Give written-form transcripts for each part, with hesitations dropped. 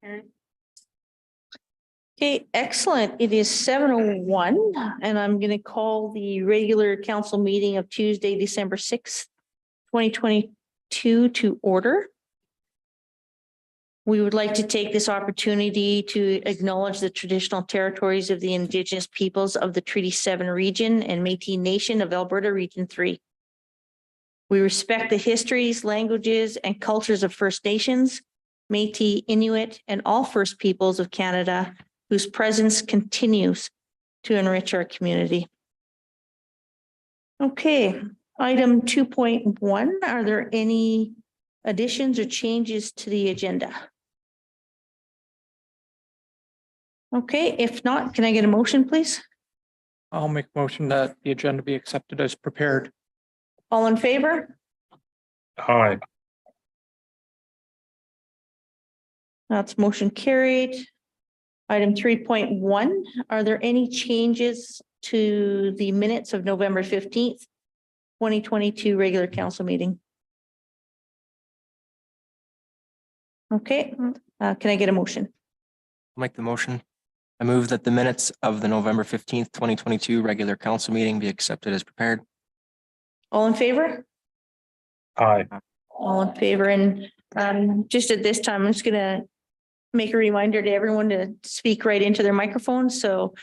Okay, excellent. It is 7:01 and I'm going to call the regular council meeting of Tuesday, December 6th, 2022 to order. We would like to take this opportunity to acknowledge the traditional territories of the Indigenous peoples of the Treaty 7 region and Métis Nation of Alberta Region 3. We respect the histories, languages, and cultures of First Nations, Métis, Inuit, and all First Peoples of Canada whose presence continues to enrich our community. Okay, item 2.1, are there any additions or changes to the agenda? Okay, if not, can I get a motion, please? I'll make a motion that the agenda be accepted as prepared. All in favor? Aye. That's motion carried. Item 3.1, are there any changes to the minutes of November 15th, 2022 regular council meeting? Okay, can I get a motion? I'll make the motion. I move that the minutes of the November 15th, 2022 regular council meeting be accepted as prepared. All in favor? Aye. All in favor. And just at this time, I'm just gonna make a reminder to everyone to speak right into their microphone so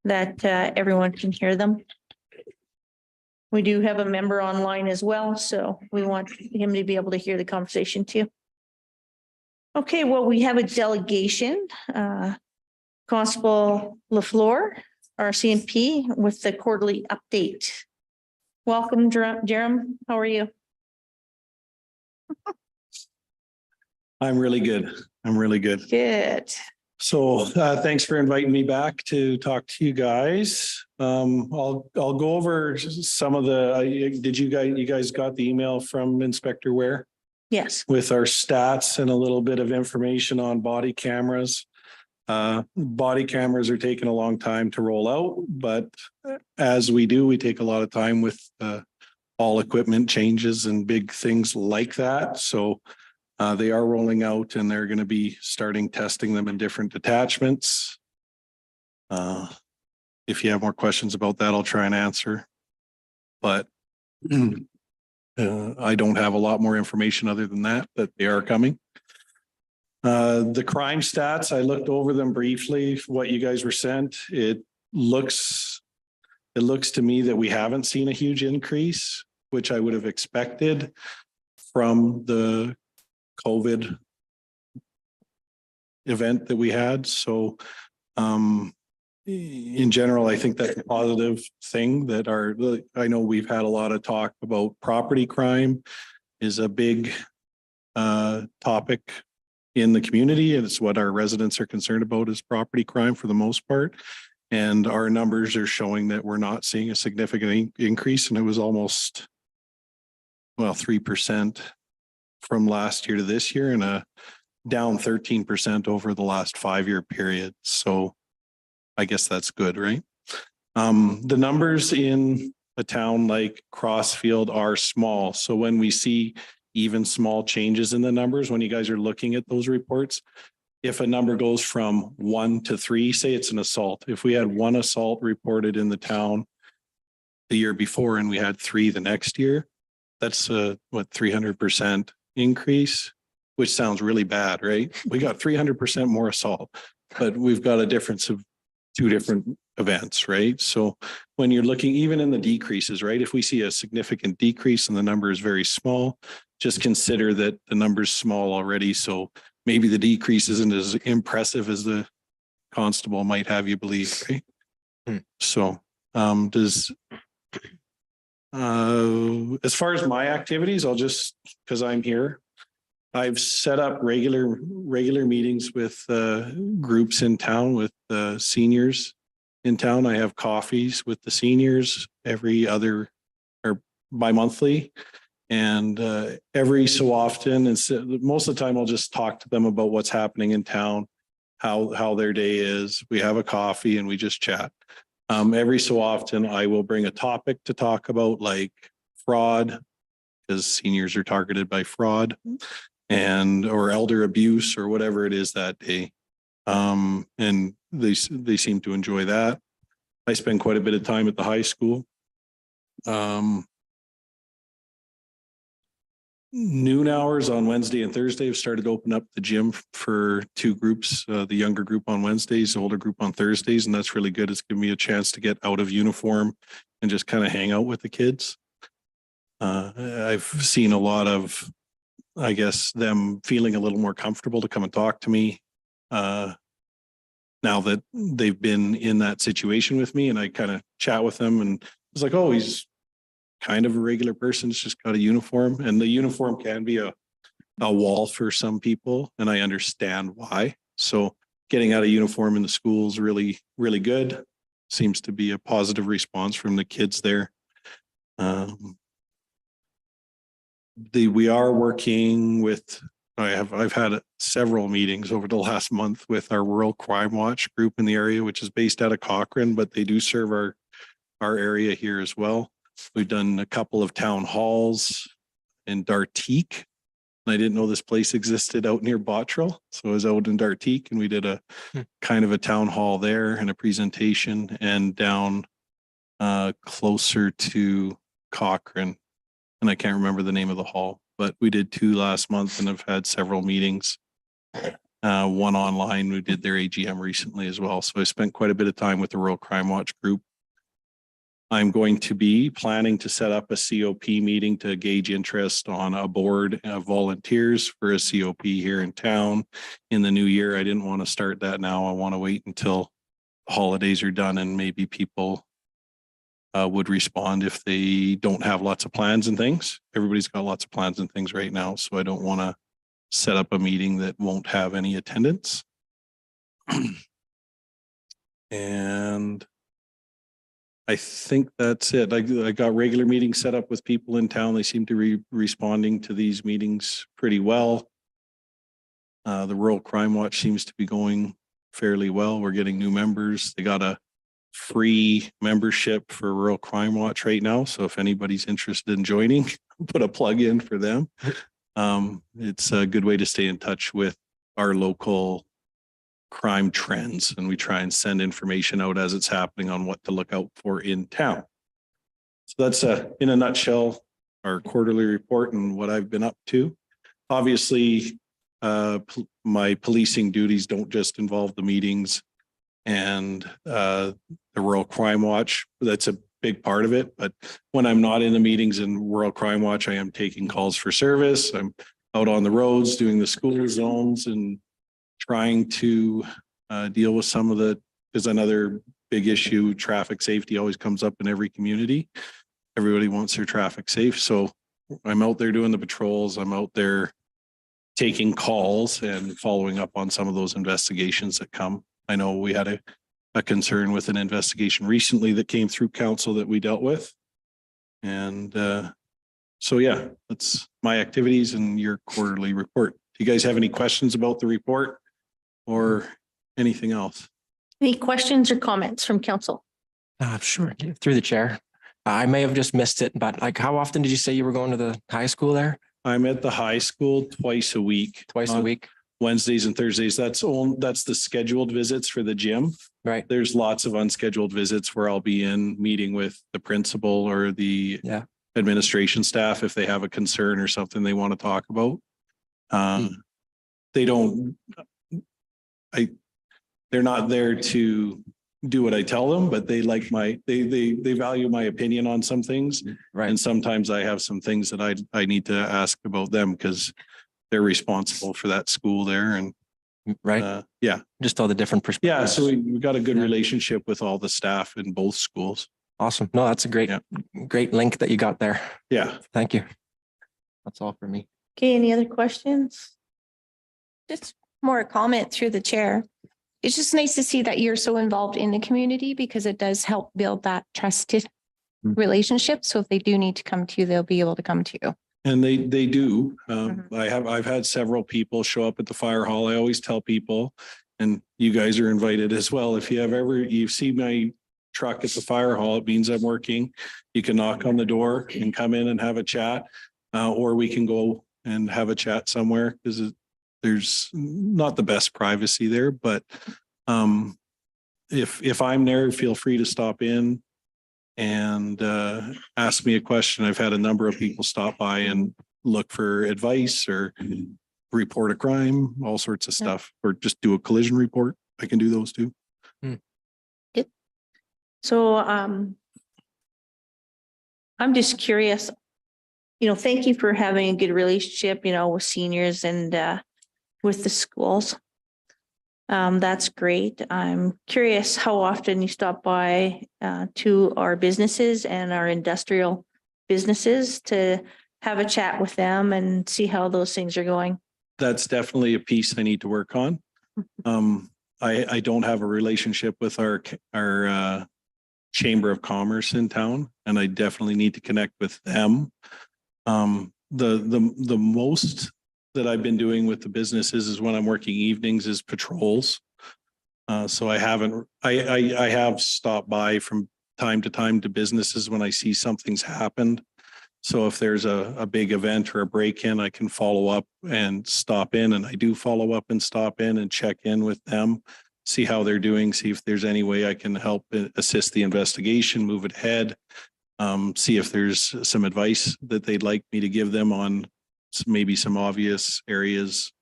that everyone can hear them. We do have a member online as well, so we want him to be able to hear the conversation too. Okay, well, we have a delegation. Constable LaFleur, RCMP, with the quarterly update. Welcome, Jerem. How are you? I'm really good. I'm really good. Good. So thanks for inviting me back to talk to you guys. I'll go over some of the, did you guys got the email from Inspector Ware Yes. with our stats and a little bit of information on body cameras? Body cameras are taking a long time to roll out, but as we do, we take a lot of time with all equipment changes and big things like that. So they are rolling out and they're going to be starting testing them in different detachments. If you have more questions about that, I'll try and answer. But I don't have a lot more information other than that they are coming. The crime stats, I looked over them briefly, what you guys were sent. It looks to me that we haven't seen a huge increase, which I would have expected from the COVID event that we had. So in general, I think that's a positive thing that I know we've had a lot of talk about property crime is a big topic in the community. And it's what our residents are concerned about is property crime for the most part. And our numbers are showing that we're not seeing a significant increase. And it was almost, well, 3% from last year to this year and down 13% over the last 5-year period. So I guess that's good, right? The numbers in a town like Crossfield are small. So when we see even small changes in the numbers, when you guys are looking at those reports, if a number goes from 1 to 3, say it's an assault. If we had 1 assault reported in the town the year before and we had 3 the next year, that's what 300% increase, which sounds really bad, right? We got 300% more assault, but we've got a difference of 2 different events, right? So when you're looking even in the decreases, right? If we see a significant decrease and the number is very small, just consider that the number's small already. So maybe the decrease isn't as impressive as the constable might have you believe, right? So as far as my activities, I'll just, because I'm here, I've set up regular meetings with groups in town with seniors in town. I have coffees with the seniors every other or bi-monthly. And every so often, and so most of the time I'll just talk to them about what's happening in town, how their day is. We have a coffee and we just chat. Every so often I will bring a topic to talk about, like fraud, because seniors are targeted by fraud. and, or elder abuse or whatever it is that day. And they seem to enjoy that. I spend quite a bit of time at the high school. Noon hours on Wednesday and Thursday have started to open up the gym for two groups, the younger group on Wednesdays, the older group on Thursdays, and that's really good. It's given me a chance to get out of uniform and just kind of hang out with the kids. I've seen a lot of, I guess, them feeling a little more comfortable to come and talk to me now that they've been in that situation with me, and I kind of chat with them and it's like, oh, he's kind of a regular person. It's just got a uniform, and the uniform can be a wall for some people, and I understand why. So getting out of uniform in the school is really, really good. Seems to be a positive response from the kids there. We are working with, I've had several meetings over the last month with our Rural Crime Watch group in the area, which is based out of Cochrane, but they do serve our area here as well. We've done a couple of town halls in Dartique. And I didn't know this place existed out near Bottrell. So I was out in Dartique and we did a kind of a town hall there and a presentation, and down closer to Cochrane. And I can't remember the name of the hall, but we did 2 last month and have had several meetings. One online, we did their AGM recently as well. So I spent quite a bit of time with the Rural Crime Watch group. I'm going to be planning to set up a COP meeting to gauge interest on a board of volunteers for a COP here in town in the new year. I didn't want to start that now. I want to wait until the holidays are done and maybe people would respond if they don't have lots of plans and things. Everybody's got lots of plans and things right now, so I don't want to set up a meeting that won't have any attendance. And I think that's it. I got regular meetings set up with people in town. They seem to be responding to these meetings pretty well. The Rural Crime Watch seems to be going fairly well. We're getting new members. They got a free membership for Rural Crime Watch right now. So if anybody's interested in joining, put a plug in for them. It's a good way to stay in touch with our local crime trends, and we try and send information out as it's happening on what to look out for in town. So that's in a nutshell our quarterly report and what I've been up to. Obviously, my policing duties don't just involve the meetings and the Rural Crime Watch. That's a big part of it, but when I'm not in the meetings in Rural Crime Watch, I am taking calls for service. I'm out on the roads doing the school zones and trying to deal with some of there's another big issue. Traffic safety always comes up in every community. Everybody wants their traffic safe. So I'm out there doing the patrols. I'm out there taking calls and following up on some of those investigations that come. I know we had a concern with an investigation recently that came through council that we dealt with. And so, yeah, that's my activities and your quarterly report. Do you guys have any questions about the report or anything else? Any questions or comments from council? Sure, through the chair. I may have just missed it, but like, how often did you say you were going to the high school there? I'm at the high school twice a week. Twice a on week? Wednesdays and Thursdays. That's the scheduled visits for the gym. Right. There's lots of unscheduled visits where I'll be in meeting with the principal or the administration staff if they have a concern or something they want to talk about. They're not there to do what I tell them, but they like they value my opinion on some things. Right. And sometimes I have some things that I need to ask about them because they're responsible for that school there. And right. just all the different perspectives. Yeah. So we got a good relationship with all the staff in both schools. Awesome. No, that's a great link that you got there. Yeah. Thank you. That's all for me. Okay, any other questions? Just more a comment through the chair. It's just nice to see that you're so involved in the community because it does help build that trusted relationship. So if they do need to come to you, they'll be able to come to you. And they do. I've had several people show up at the fire hall. I always tell people, and you guys are invited as well. If you see my truck at the fire hall, it means I'm working. You can knock on the door and come in and have a chat, or we can go and have a chat somewhere because there's not the best privacy there, but if I'm there, feel free to stop in and ask me a question. I've had a number of people stop by and look for advice or report a crime, all sorts of stuff, or just do a collision report. I can do those too. So I'm just curious, thank you for having a good relationship, with seniors and with the schools. That's great. I'm curious how often you stop by to our businesses and our industrial businesses to have a chat with them and see how those things are going. That's definitely a piece I need to work on. I don't have a relationship with our Chamber of Commerce in town, and I definitely need to connect with them. The most that I've been doing with the businesses is when I'm working evenings is patrols. So I have stopped by from time to time to businesses when I see something's happened. So if there's a big event or a break-in, I can follow up and stop in, and I do follow up and stop in and check in with them, see how they're doing, see if there's any way I can help assist the investigation, move it ahead, see if there's some advice that they'd like me to give them on maybe some obvious areas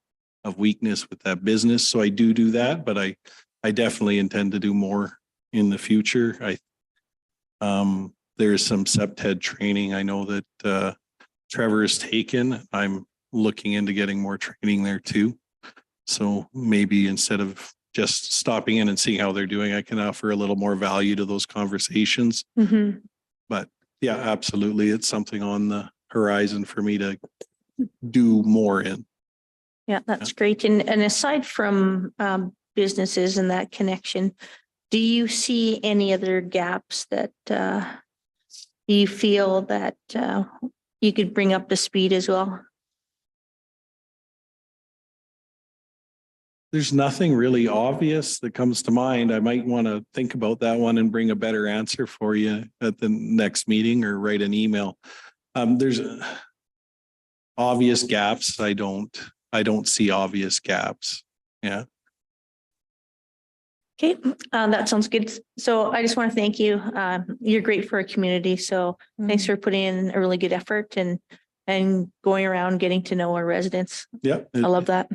of weakness with that business. So I do that, but I definitely intend to do more in the future. There's some CEPTED training I know that Trevor has taken. I'm looking into getting more training there too. So maybe instead of just stopping in and seeing how they're doing, I can offer a little more value to those conversations. Mm-hmm. But yeah, absolutely. It's something on the horizon for me to do more in. Yeah, that's great. And aside from businesses and that connection, do you see any other gaps that you feel that you could bring up to speed as well? There's nothing really obvious that comes to mind. I might want to think about that one and bring a better answer for you at the next meeting or write an email. There's obvious gaps. I don't see obvious gaps. Yeah. Okay, that sounds good. So I just want to thank you. You're great for our community. So thanks for putting in a really good effort and going around getting to know our residents. Yeah. I love that.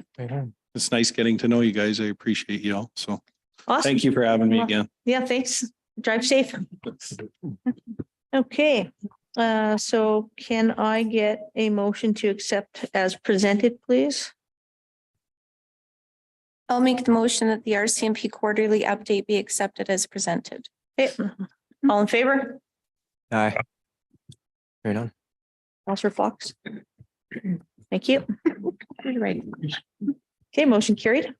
It's nice getting to know you guys. I appreciate you all. So Awesome. thank you for having me again. Yeah, thanks. Drive safe. Okay, so can I get a motion to accept as presented, please? I'll make the motion that the RCMP quarterly update be accepted as presented. Okay, all in favor? Aye. Right on. Counselor Fox? Thank you. Right. Okay, motion carried.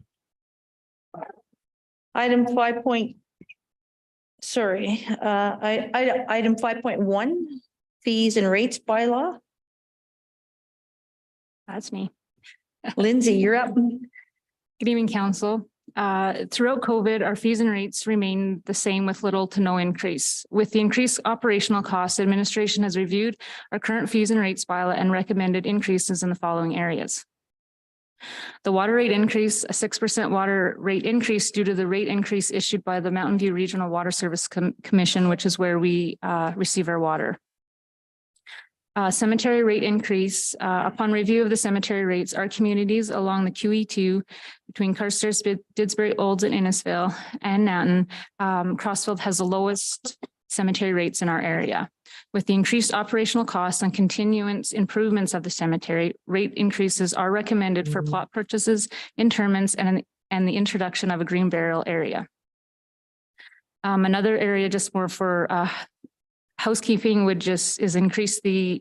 Item 5. Item 5.1, fees and rates bylaw. That's me. Lindsay, you're up. Good evening, council. Throughout COVID, our fees and rates remain the same with little to no increase. With the increased operational costs, administration has reviewed our current fees and rates bylaw and recommended increases in the following areas. The water rate increase, a 6% water rate increase due to the rate increase issued by the Mountain View Regional Water Service Commission, which is where we receive our water. Cemetery rate increase. Upon review of the cemetery rates, our communities along the QE2 between Carstairs, Didsbury, Olds, and Innisfil and Nanton, Crossfield has the lowest cemetery rates in our area. With the increased operational costs and continuance improvements of the cemetery, rate increases are recommended for plot purchases, interments, and the introduction of a green burial area. Another area just more for housekeeping would is increase the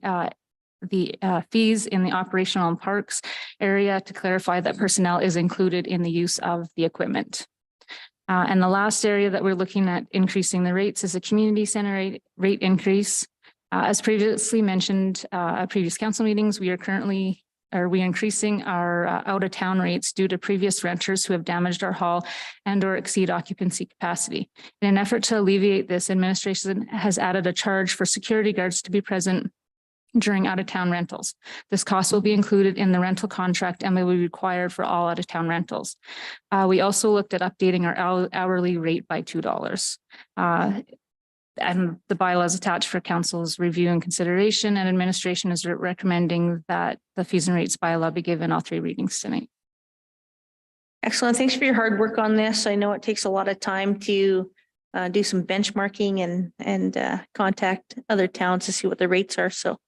fees in the operational and parks area to clarify that personnel is included in the use of the equipment. And the last area that we're looking at increasing the rates is a community center rate increase. As previously mentioned at previous council meetings, we are increasing our out of town rates due to previous renters who have damaged our hall and or exceed occupancy capacity. In an effort to alleviate this, administration has added a charge for security guards to be present during out-of-town rentals. This cost will be included in the rental contract and will be required for all out-of-town rentals. We also looked at updating our hourly rate by $2. And the bylaws attached for council's review and consideration, and administration is recommending that the fees and rates bylaw be given all 3 readings tonight. Excellent. Thanks for your hard work on this. I know it takes a lot of time to do some benchmarking and contact other towns to see what the rates are. So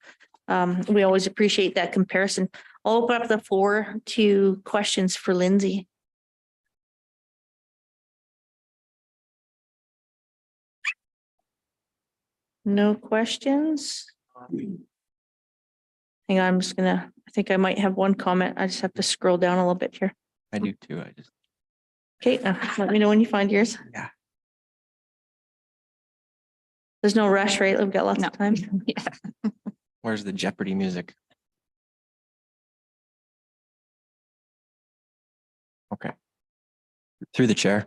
we always appreciate that comparison. I'll open up the floor to questions for Lindsay. No questions? Hang on, I'm just gonna, I think I might have one comment. I just have to scroll down a little bit here. I do too. I just, Okay, let me know when you find yours. Yeah. There's no rush, right? We've got lots of time. Yeah. where's the Jeopardy music? Okay. Through the chair.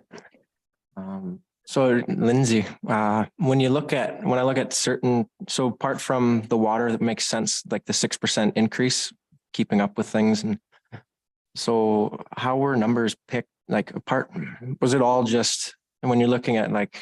So Lindsay, when I look at certain, so apart from the water, that makes sense, like the 6% increase, keeping up with things. And so how were numbers picked, like apart, was it all just, and when you're looking at like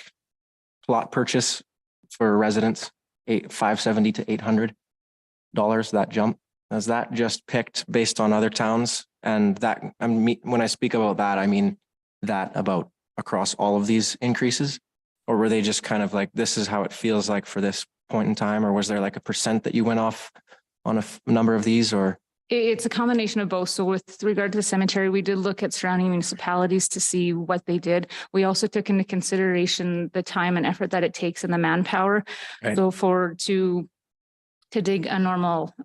plot purchase for residents, $570 to $800, that jump, is that just picked based on other towns? And that, when I speak about that, I mean that about across all of these increases? Or were they just kind of like, this is how it feels like for this point in time? Or was there like a percent that you went off on a number of these, or? It's a combination of both. So with regard to the cemetery, we did look at surrounding municipalities to see what they did. We also took into consideration the time and effort that it takes and the manpower. Right. So to dig a normal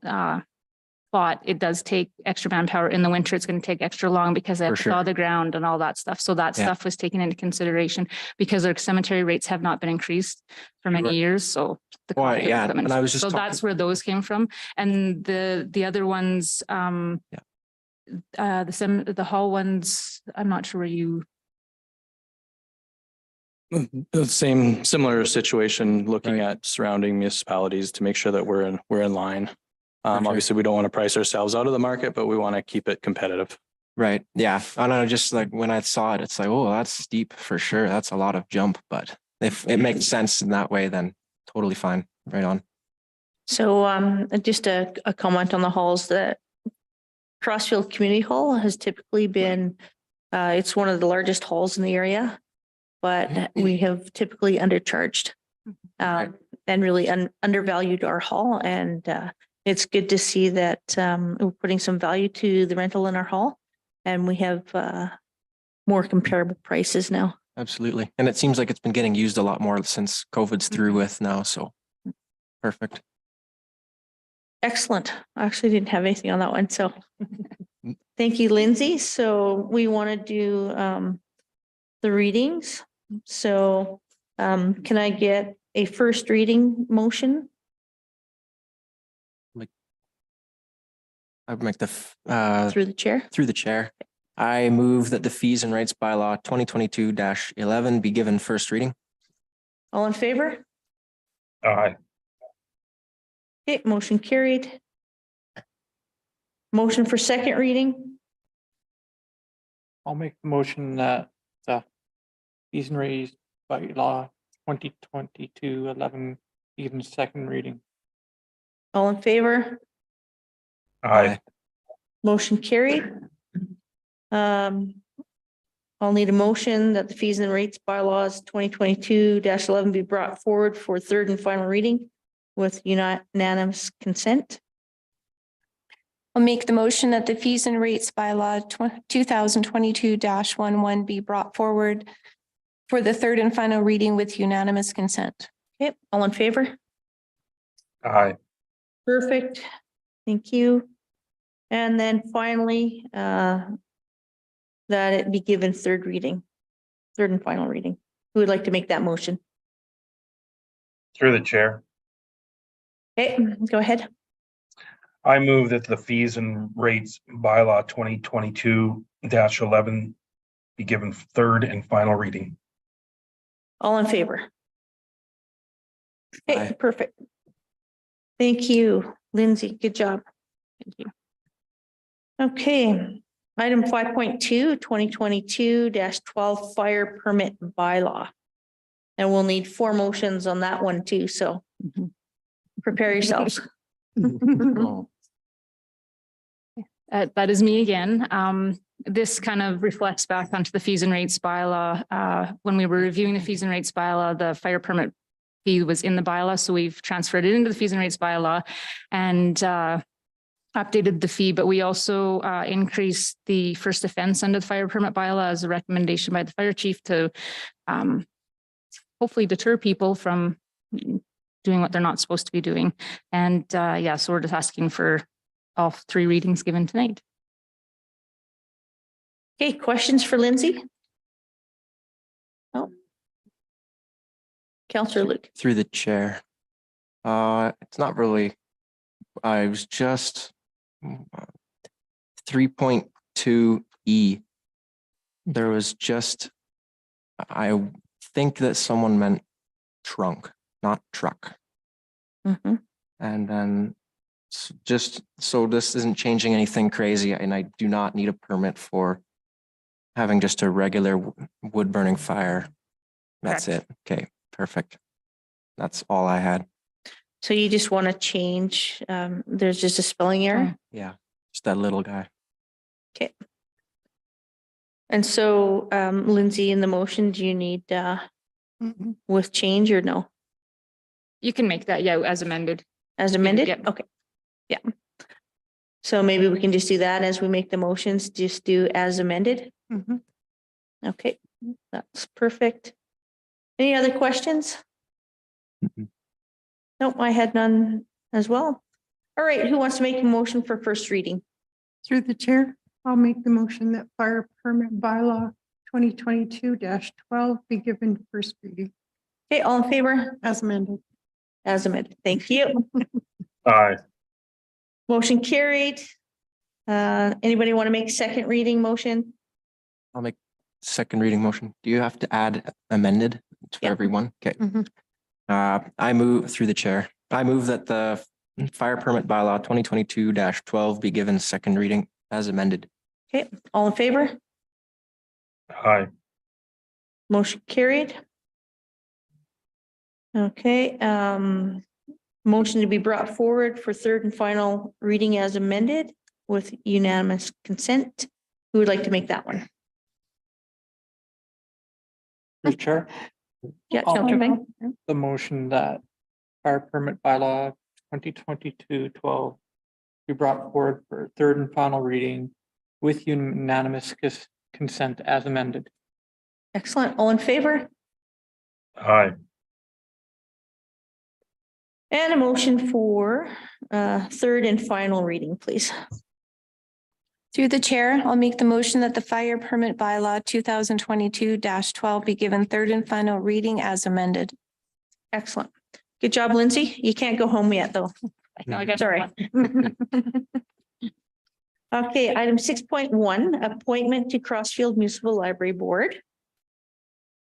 plot, it does take extra manpower. In the winter, it's going to take extra long because they have For to sure. thaw the ground and all that stuff. So that stuff was taken into consideration because our cemetery rates have not been increased for many Right. years. So the Well, cost of yeah, equipment. and I was just So talking- that's where those came from. And the other ones, the hall ones, I'm not sure where you. The same, similar situation, looking Right. at surrounding municipalities to make sure that we're in line. sure. Obviously, we don't want to price ourselves out of the market, but we want to keep it competitive. Right, yeah, I know, just like when I saw it, it's like, oh, that's steep for sure, that's a lot of jump, but if it makes sense in that way, then totally fine, right on. So just a comment on the halls. The Crossfield Community Hall has typically been, it's one of the largest halls in the area, but we have typically undercharged and really undervalued our hall. And it's good to see that we're putting some value to the rental in our hall, and we have more comparable prices now. Absolutely, and it seems like it's been getting used a lot more since COVID's through with now, so perfect. Excellent. I actually didn't have anything on that one, so thank you, Lindsay. So we want to do the readings. So can I get a first reading motion? I would make Through the chair. through the chair. I move that the fees and rates bylaw 2022-11 be given first reading. All in favor? Aye. Okay, motion carried. Motion for second reading. I'll make the motion that the fees and rates by law 2022-11 even second reading. All in favor? Aye. Motion carried. I'll need a motion that the fees and rates bylaws 2022-11 be brought forward for third and final reading with unanimous consent. I'll make the motion that the fees and rates bylaw 2022-11 be brought forward for the third and final reading with unanimous consent. Okay, all in favor? Aye. Perfect. Thank you. And then finally, that it be given third and final reading. Who would like to make that motion? Through the chair, Okay, go ahead. I move that the fees and rates bylaw 2022-11 be given third and final reading. All in favor? Okay, Aye. perfect. Thank you. Lindsay, good job. Thank you. Okay, item 5.2, 2022-12 fire permit bylaw. And we'll need 4 motions on that one too, so prepare yourselves. That is me again. This kind of reflects back onto the fees and rates bylaw. When we were reviewing the fees and rates bylaw, the fire permit fee was in the bylaw, so we've transferred it into the fees and rates bylaw and updated the fee, but we also increased the first offense under the fire permit bylaw as a recommendation by the fire chief to hopefully deter people from doing what they're not supposed to be doing. And yeah, so we're just asking for all 3 readings given tonight. Okay, questions for Lindsay? No. Counselor Luke. Through the chair. It's not really, I was just 3.2E. There was just, I think that someone meant trunk, not truck. Mhm. And then just so this isn't changing anything crazy, and I do not need a permit for having just a regular wood burning fire. That's it. Okay, perfect. That's all I had. So you just want to change, there's just a spelling error? Yeah, just that little guy. Okay. And so, Lindsay, in the motion, do you need, with change or no? You can make that, yeah, as amended. As amended? Yep. Okay. Yeah. So maybe we can just do that as we make the motions, just do as amended? Okay, that's perfect. Any other questions? Mhm. Nope, I had none as well. All right, who wants to make a motion for first reading? Through the chair, I'll make the motion that fire permit bylaw 2022-12 be given first reading Okay, all in favor? as amended. As amended. Thank you. Aye. Motion carried. Anybody want to make second reading motion? I'll make second reading motion. Do you have to add amended for Yeah. everyone? Okay. Mhm. I move through the chair. I move that the fire permit bylaw 2022-12 be given second reading as amended. Okay, all in favor? Aye. Motion carried. Okay, motion to be brought forward for third and final reading as amended with unanimous consent. Who would like to make that one? Through the chair, Yeah, I'll Counselor make Fang? the motion that fire permit bylaw 2022-12 be brought forward for third and final reading with unanimous consent as amended. Excellent. All in favor? Aye. And a motion for third and final reading, please. Through the chair, I'll make the motion that the fire permit bylaw 2022-12 be given third and final reading as amended. Excellent. Good job, Lindsay. You can't go home yet, though. No, I got Sorry. Okay, item 6.1, appointment to Crossfield Municipal Library Board.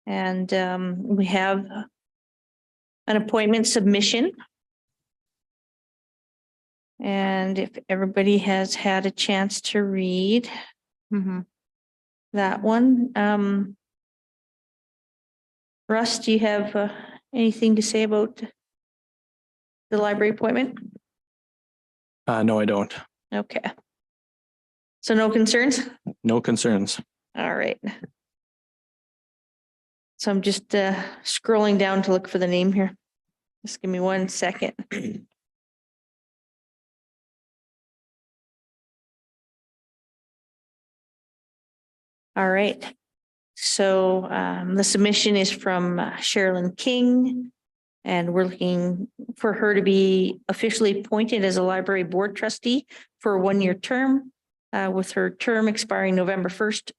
And we have an appointment submission. And if everybody has had a chance to read that one, Russ, do you have anything to say about the library appointment? No, I don't. Okay. So no concerns? No concerns. All right. So I'm just scrolling down to look for the name here. Just give me 1 second. All right. So the submission is from Sherilyn King. And we're looking for her to be officially appointed as a library board trustee for a 1-year term, with her term expiring November 1st,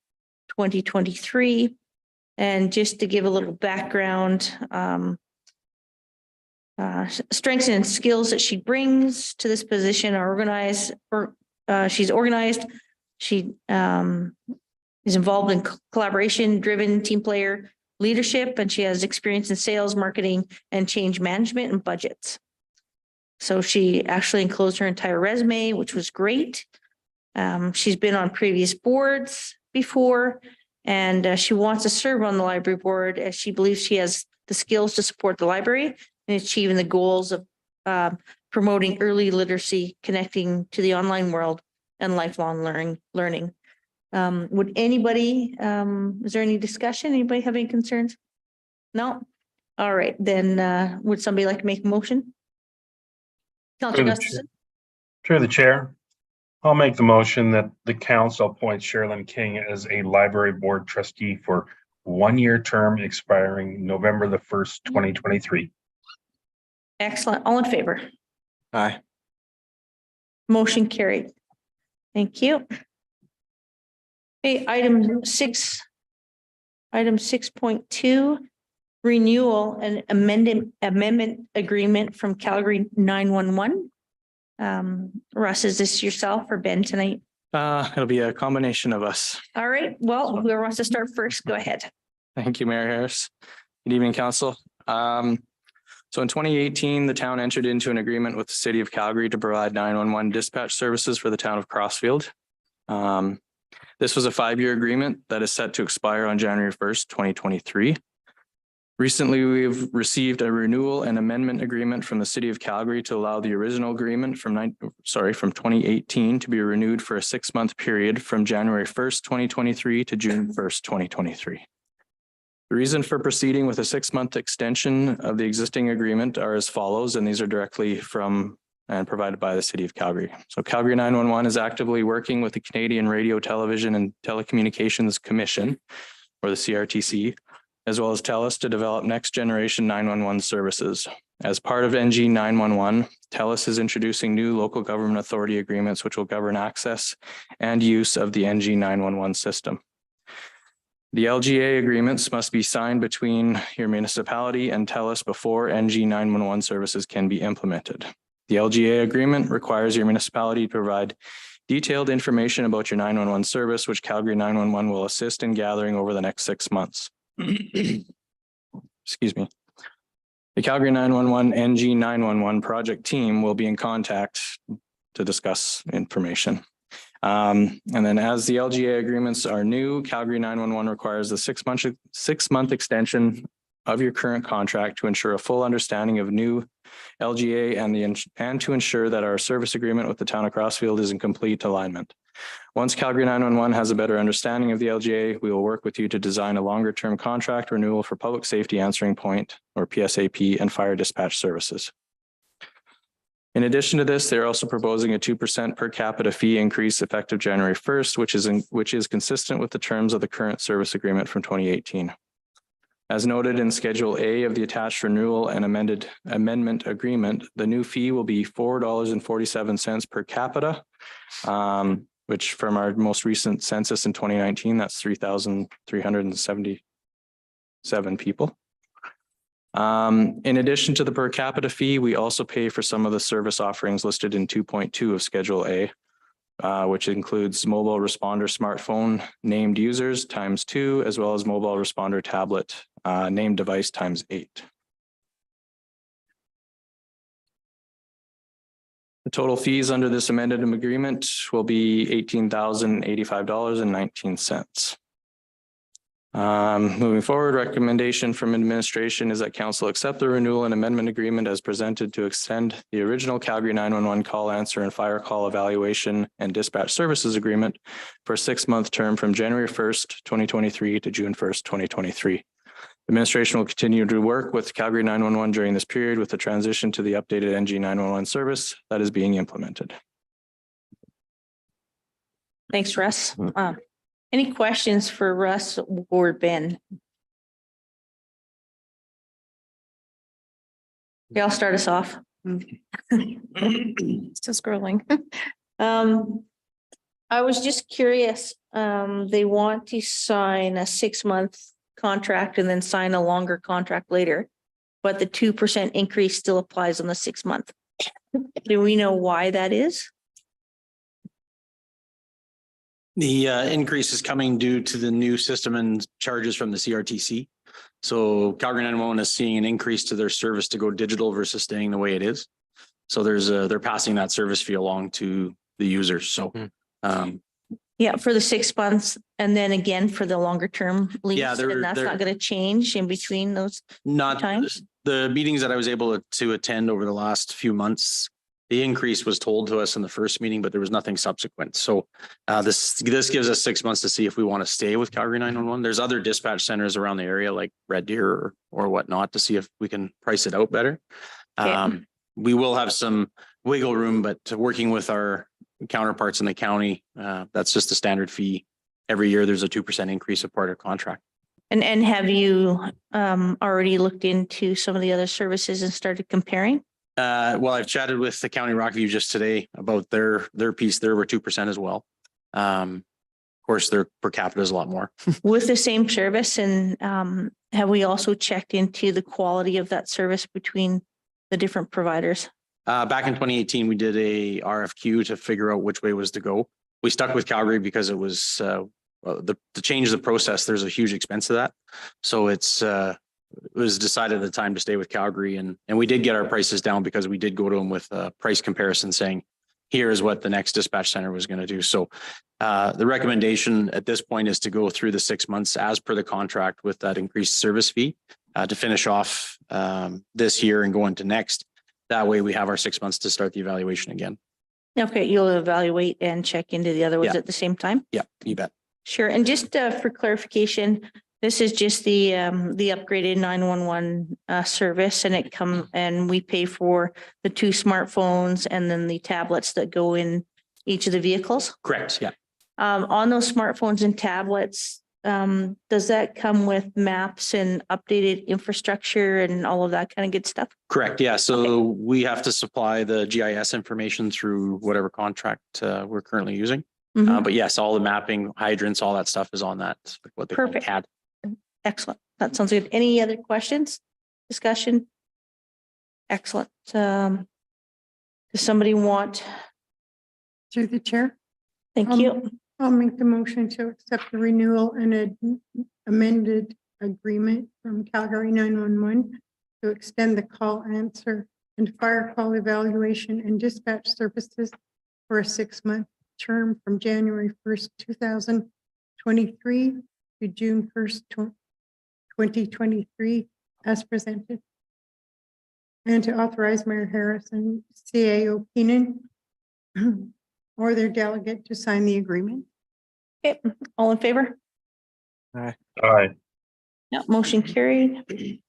2023. And just to give a little background, strengths and skills that she brings to this position are organized, she's organized. She is involved in collaboration, driven team player leadership, and she has experience in sales, marketing, and change management and budgets. So she actually enclosed her entire resume, which was great. She's been on previous boards before, and she wants to serve on the library board as she believes she has the skills to support the library and achieving the goals of promoting early literacy, connecting to the online world and lifelong learning. Would anybody, is there any discussion? Anybody have any concerns? No? All right, then would somebody like to make a motion? Counselor Through the Gustafson? Through the chair, I'll make the motion that the council appoints Sherilyn King as a library board trustee for 1-year term expiring November the 1st, 2023. Excellent. All in favor? Aye. Motion carried. Thank you. Okay, item 6.2, renewal and amendment agreement from Calgary 911. Russ, is this yourself or Ben tonight? It'll be a combination of us. All right, well, whoever wants to start first, go ahead. Thank you, Mayor Harris. Good evening, council. So in 2018, the town entered into an agreement with the city of Calgary to provide 911 dispatch services for the town of Crossfield. This was a 5-year agreement that is set to expire on January 1st, 2023. Recently, we've received a renewal and amendment agreement from the city of Calgary to allow the original agreement from 2018 to be renewed for a 6-month period from January 1st, 2023 to June 1st, 2023. The reason for proceeding with a 6-month extension of the existing agreement are as follows, and these are directly from and provided by the city of Calgary. So Calgary 911 is actively working with the Canadian Radio, Television and Telecommunications Commission, or the CRTC, as well as TELUS to develop next generation 911 services. As part of NG 911, TELUS is introducing new local government authority agreements, which will govern access and use of the NG 911 system. The LGA agreements must be signed between your municipality and TELUS before NG 911 services can be implemented. The LGA agreement requires your municipality to provide detailed information about your 911 service, which Calgary 911 will assist in gathering over the next 6 months. Excuse me. The Calgary 911 NG 911 project team will be in contact to discuss information. And then as the LGA agreements are new, Calgary 911 requires a 6-month extension of your current contract to ensure a full understanding of new LGA and to ensure that our service agreement with the town of Crossfield is in complete alignment. Once Calgary 911 has a better understanding of the LGA, we will work with you to design a longer-term contract renewal for public safety answering point, or PSAP, and fire dispatch services. In addition to this, they're also proposing a 2% per capita fee increase effective January 1st, which is consistent with the terms of the current service agreement from 2018. As noted in Schedule A of the attached renewal and amendment agreement, the new fee will be $4.47 per capita, which from our most recent census in 2019, that's 3,377 people. In addition to the per capita fee, we also pay for some of the service offerings listed in 2.2 of Schedule A, which includes mobile responder smartphone named users ×2, as well as mobile responder tablet named device ×8. The total fees under this amended agreement will be $18,085.19. Moving forward, recommendation from administration is that council accept the renewal and amendment agreement as presented to extend the original Calgary 911 call answer and fire call evaluation and dispatch services agreement for a 6-month term from January 1st, 2023 to June 1st, 2023. Administration will continue to work with Calgary 911 during this period with the transition to the updated NG 911 service that is being implemented. Thanks, Russ. Any questions for Russ or Ben? Okay, I'll start us off. Still scrolling. I was just curious, they want to sign a 6-month contract and then sign a longer contract later, but the 2% increase still applies on the 6-month. Do we know why that is? The increase is coming due to the new system and charges from the CRTC. So Calgary 911 is seeing an increase to their service to go digital versus staying the way it is. So they're passing that service fee along to the users. So, Yeah, for the 6 months and then again for the longer term lease. Yeah, And that's not going to change in between those not times? the meetings that I was able to attend over the last few months. The increase was told to us in the first meeting, but there was nothing subsequent. So this gives us 6 months to see if we want to stay with Calgary 911. There's other dispatch centers around the area like Red Deer or whatnot to see if we can price it out better. Okay. We will have some wiggle room, but working with our counterparts in the county, that's just a standard fee. Every year, there's a 2% increase of part of contract. And have you already looked into some of the other services and started comparing? Well, I've chatted with the County Rockview just today about their piece. They're over 2% as well. Of course, their per capita is a lot more. With the same service, and have we also checked into the quality of that service between the different providers? Back in 2018, we did a RFQ to figure out which way was to go. We stuck with Calgary because it was to change the process. There's a huge expense to that. So it was decided at the time to stay with Calgary, and we did get our prices down because we did go to them with a price comparison saying, here is what the next dispatch center was going to do. So the recommendation at this point is to go through the 6 months as per the contract with that increased service fee to finish off this year and go into next. That way we have our 6 months to start the evaluation again. Okay, you'll evaluate and check into the other ones Yeah. at the same time? Yeah, you bet. Sure. And just for clarification, this is just the upgraded 911 service, and we pay for the 2 smartphones and then the tablets that go in each of the vehicles. Correct. Yeah. On those smartphones and tablets, does that come with maps and updated infrastructure and all of that kind of good stuff? Correct. Yeah. So we have to supply the GIS information through whatever contract we're currently using. Mhm. But yes, all the mapping, hydrants, all that stuff is on that. What they call Perfect. CAD. Excellent. That sounds good. Any other questions, discussion? Excellent. Does somebody want? Through the chair, Thank Um, you. I'll make the motion to accept the renewal and amended agreement from Calgary 911 to extend the call answer and fire call evaluation and dispatch services for a 6-month term from January 1st, 2023 to June 1st, 2023 as presented. And to authorize Mayor Harris and CAO Keenan or their delegate to sign the agreement. Okay, all in favor? Aye. Yeah, motion carried.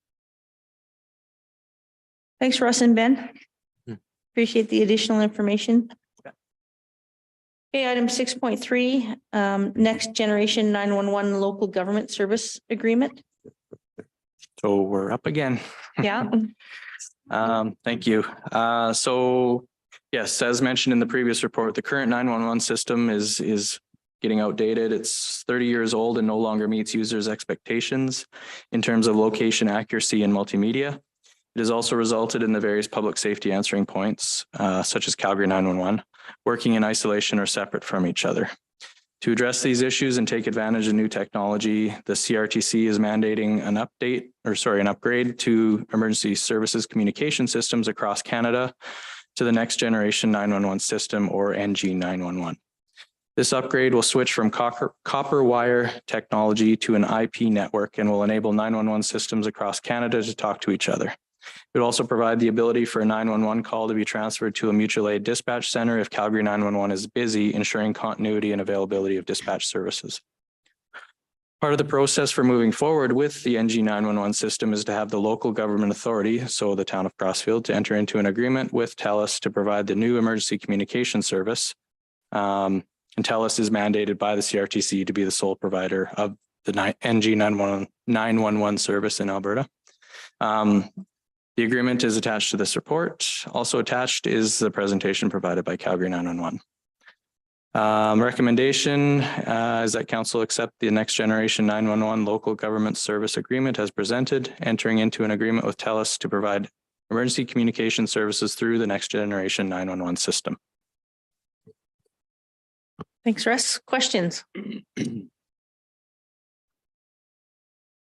Thanks, Russ and Ben. Appreciate the additional information. Okay, item 6.3, next generation 911 local government service agreement. So we're up again. Yeah, Thank you. So yes, as mentioned in the previous report, the current 911 system is getting outdated. It's 30 years old and no longer meets users' expectations in terms of location accuracy and multimedia. It has also resulted in the various public safety answering points, such as Calgary 911, working in isolation or separate from each other. To address these issues and take advantage of new technology, the CRTC is mandating an upgrade to emergency services communication systems across Canada to the next generation 911 system, or NG 911. This upgrade will switch from copper wire technology to an IP network and will enable 911 systems across Canada to talk to each other. It will also provide the ability for a 911 call to be transferred to a mutual aid dispatch center if Calgary 911 is busy, ensuring continuity and availability of dispatch services. Part of the process for moving forward with the NG 911 system is to have the local government authority, so the town of Crossfield, to enter into an agreement with TELUS to provide the new emergency communication service. And TELUS is mandated by the CRTC to be the sole provider of the NG 911 service in Alberta. The agreement is attached to this report. Also attached is the presentation provided by Calgary 911. Recommendation is that council accept the next generation 911 local government service agreement as presented, entering into an agreement with TELUS to provide emergency communication services through the next generation 911 system. thanks, Russ. Questions?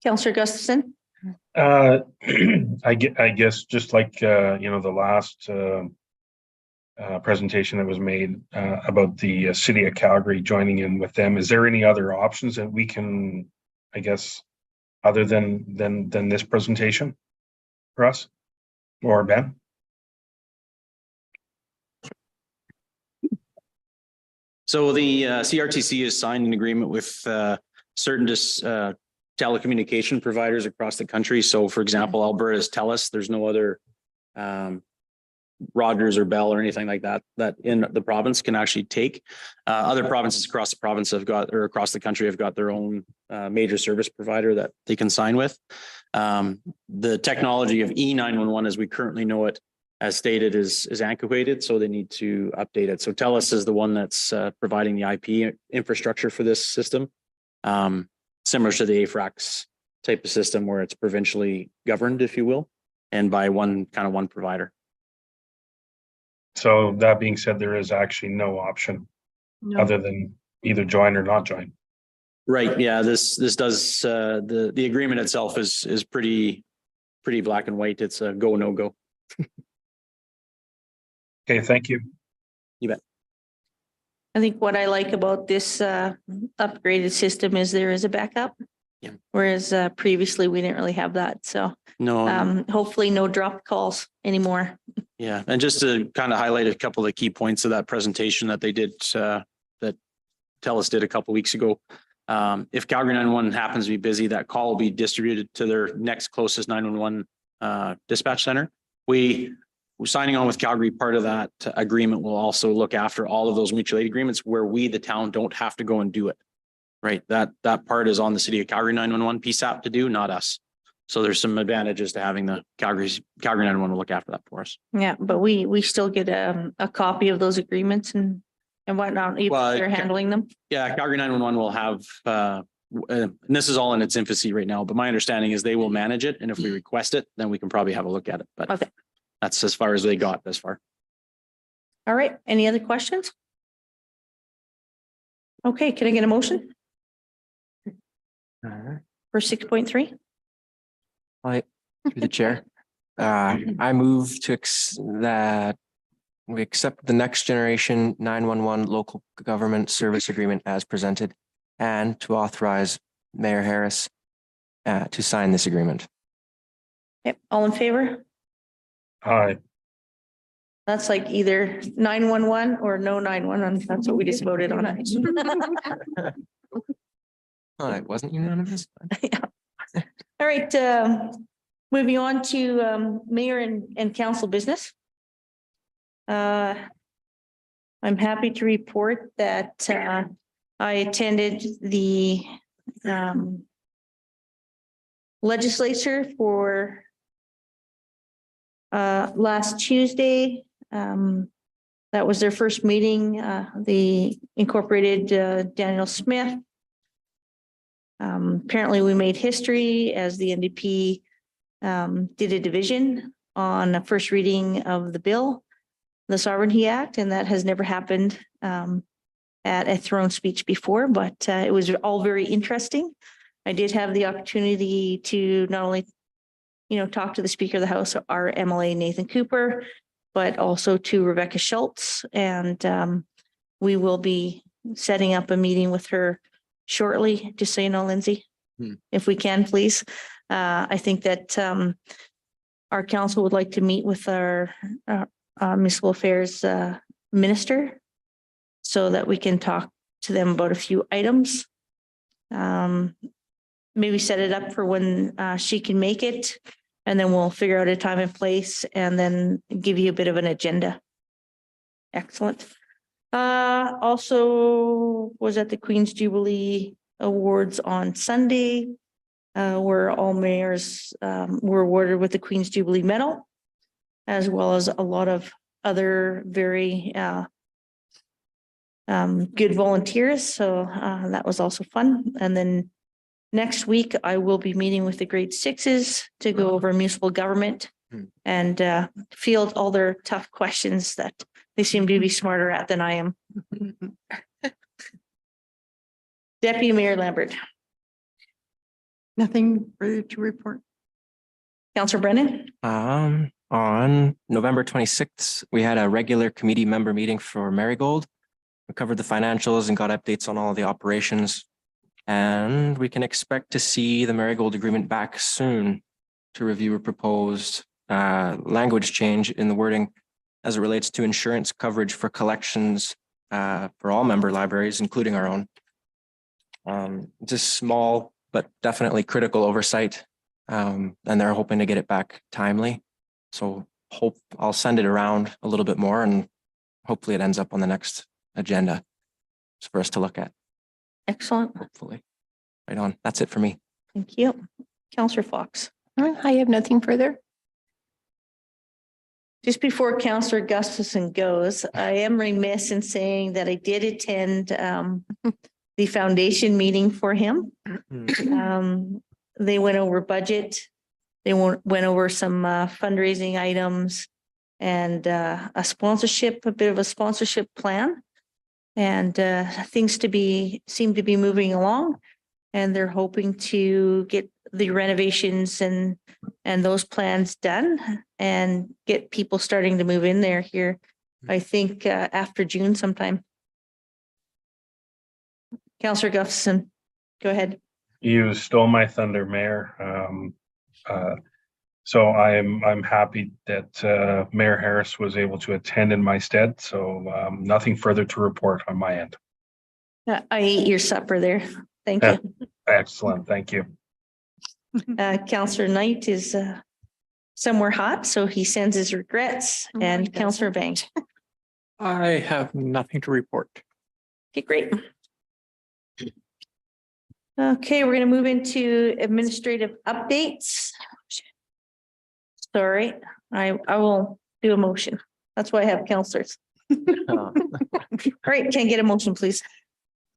Counselor Gustafson? I guess just like, the last presentation that was made about the city of Calgary joining in with them. Is there any other options that we can, I guess, other than this presentation for us or Ben? So the CRTC has signed an agreement with certain telecommunication providers across the country. So for example, Alberta's TELUS, there's no other Rogers or Bell or anything like that in the province can actually take. Other provinces across the province have got, or across the country have got their own major service provider that they can sign with. The technology of E911 as we currently know it, as stated, is antiquated, so they need to update it. So TELUS is the one that's providing the IP infrastructure for this system. Similar to the AFRAX type of system where it's provincially governed, if you will, and by one provider. So that being said, there is actually no option No. other than either join or not join. Right, yeah, this does, the agreement itself is pretty black and white. It's a go, no go. Okay, thank you. You bet. I think what I like about this upgraded system is there is a backup. Yeah. Whereas previously we didn't really have that. So No, hopefully no dropped calls anymore. yeah, and just to kind of highlight a couple of the key points of that presentation that they did, that TELUS did a couple weeks ago. If Calgary 911 happens to be busy, that call will be distributed to their next closest 911 dispatch center. We're signing on with Calgary. Part of that agreement will also look after all of those mutual aid agreements where we, the town, don't have to go and do it. Right, that part is on the city of Calgary 911 PSAP to do, not us. So there's some advantages to having the Calgary 911 look after that for us. Yeah, but we still get a copy of those agreements and whatnot, even Well, if they're handling them. Yeah, Calgary 911 will have, and this is all in its infancy right now, but my understanding is they will manage it. And if we request it, then we can probably have a look at it. But Okay. that's as far as they got this far. All right. Any other questions? Okay, can I get a motion for 6.3? Through the chair. I move to that we accept the next generation 911 local government service agreement as presented and to authorize Mayor Harris to sign this agreement. Yep, all in favor? Hi. That's like either 911 or no 911. That's what we just voted on. Oh, it wasn't unanimous. All right, moving on to mayor and council business. I'm happy to report that I attended the legislature for last Tuesday. That was their first meeting. They incorporated Daniel Smith. Apparently we made history as the NDP did a division on the first reading of the bill, the Sovereignty Act, and that has never happened at a throne speech before, but it was all very interesting. I did have the opportunity to not only, talk to the Speaker of the House, our MLA Nathan Cooper, but also to Rebecca Schultz, and we will be setting up a meeting with her shortly, just so you know, Lindsay, if we can, please. I think that our council would like to meet with our municipal affairs minister so that we can talk to them about a few items. Maybe set it up for when she can make it, and then we'll figure out a time and place and then give you a bit of an agenda. Excellent. Also was at the Queen's Jubilee Awards on Sunday, where all mayors were awarded with the Queen's Jubilee Medal, as well as a lot of other very good volunteers. So that was also fun. And then next week, I will be meeting with the grade sixes to go over municipal government and field all their tough questions that they seem to be smarter at than I am. Deputy Mayor Lambert. Nothing further to report. Councillor Brennan. I'll On November 26th, we had a regular committee member meeting for Marigold. We covered the financials and got updates on all the operations. And we can expect to see the Marigold agreement back soon to review a proposed language change in the wording as it relates to insurance coverage for collections for all member libraries, including our own. Just small, but definitely critical oversight. And they're hoping to get it back timely. So I'll send it around a little bit more and hopefully it ends up on the next agenda for us to look at, Excellent. hopefully. Right on. That's it for me. Thank you. Counselor Fox. I have nothing further. Just before Counselor Gustafson goes, I am remiss in saying that I did attend the foundation meeting for him. They went over budget. They went over some fundraising items and a bit of a sponsorship plan. And things seem to be moving along. And they're hoping to get the renovations and those plans done and get people starting to move in there here, I think, after June sometime. Counselor Gustafson, go ahead. You stole my thunder, Mayor. So I'm happy that Mayor Harris was able to attend in my stead. So nothing further to report on my end. I ate your supper there. Thank you. Excellent. Thank you. Counselor Knight is somewhere hot, so he sends his regrets. Oh, he And doesn't. Counselor Banks. I have nothing to report. Okay, great. Okay, we're going to move into administrative updates. Sorry, I will do a motion. That's why I have counselors. All right, can I get a motion, please?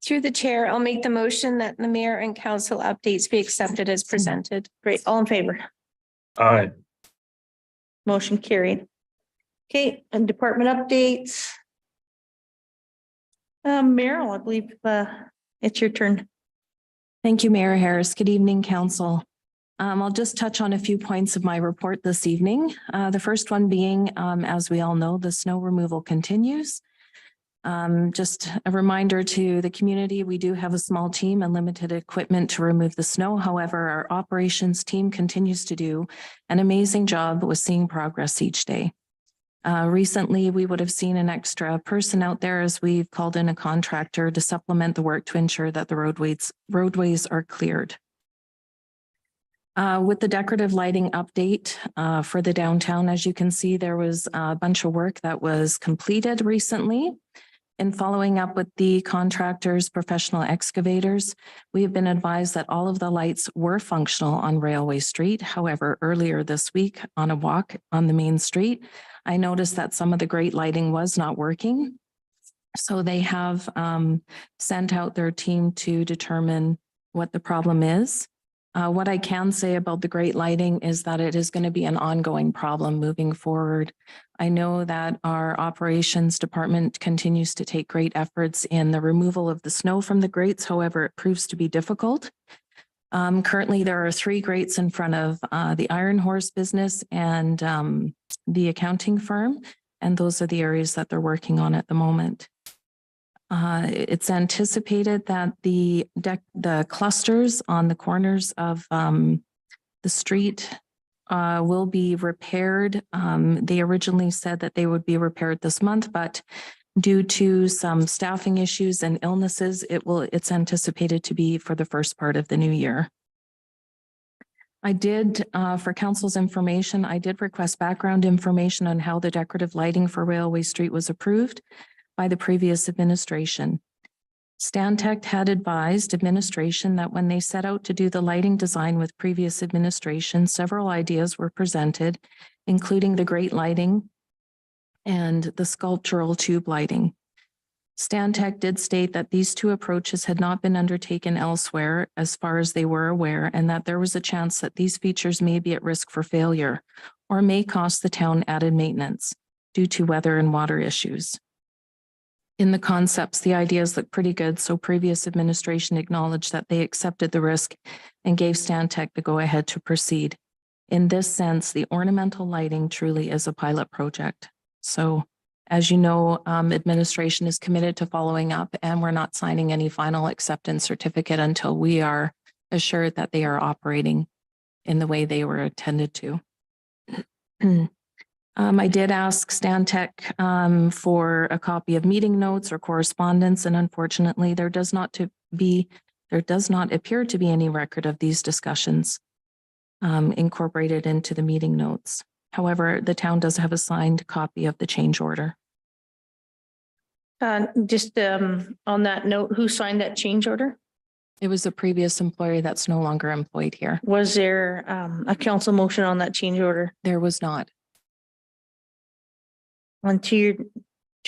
Through the chair, I'll make the motion that the mayor and council updates be accepted as presented. Great, all in favor? Aye. Motion carried. Okay, and department updates. Meryl, I believe it's your turn. Thank you, Mayor Harris. Good evening, council. I'll just touch on a few points of my report this evening. The first one being, as we all know, the snow removal continues. Just a reminder to the community, we do have a small team and limited equipment to remove the snow. However, our operations team continues to do an amazing job with seeing progress each day. Recently, we would have seen an extra person out there as we've called in a contractor to supplement the work to ensure that the roadways are cleared. With the decorative lighting update for the downtown, as you can see, there was a bunch of work that was completed recently. In following up with the contractors, professional excavators, we have been advised that all of the lights were functional on Railway Street. However, earlier this week on a walk on the main street, I noticed that some of the great lighting was not working. So they have sent out their team to determine what the problem is. What I can say about the great lighting is that it is going to be an ongoing problem moving forward. I know that our operations department continues to take great efforts in the removal of the snow from the grates. However, it proves to be difficult. Currently, there are 3 grates in front of the Iron Horse business and the accounting firm, and those are the areas that they're working on at the moment. It's anticipated that the clusters on the corners of the street will be repaired. They originally said that they would be repaired this month, but due to some staffing issues and illnesses, it's anticipated to be for the first part of the new year. I did, for council's information, I did request background information on how the decorative lighting for Railway Street was approved by the previous administration. Stantec had advised administration that when they set out to do the lighting design with previous administration, several ideas were presented, including the great lighting and the sculptural tube lighting. Stantec did state that these 2 approaches had not been undertaken elsewhere as far as they were aware, and that there was a chance that these features may be at risk for failure or may cost the town added maintenance due to weather and water issues. In the concepts, the ideas look pretty good, so previous administration acknowledged that they accepted the risk and gave Stantec the go-ahead to proceed. In this sense, the ornamental lighting truly is a pilot project. So as you know, administration is committed to following up, and we're not signing any final acceptance certificate until we are assured that they are operating in the way they were intended to. I did ask Stantec for a copy of meeting notes or correspondence, and unfortunately, there does not appear to be any record of these discussions incorporated into the meeting notes. However, the town does have a signed copy of the change order. Just on that note, who signed that change order? It was a previous employee that's no longer employed here. Was there a council motion on that change order? There was not. And to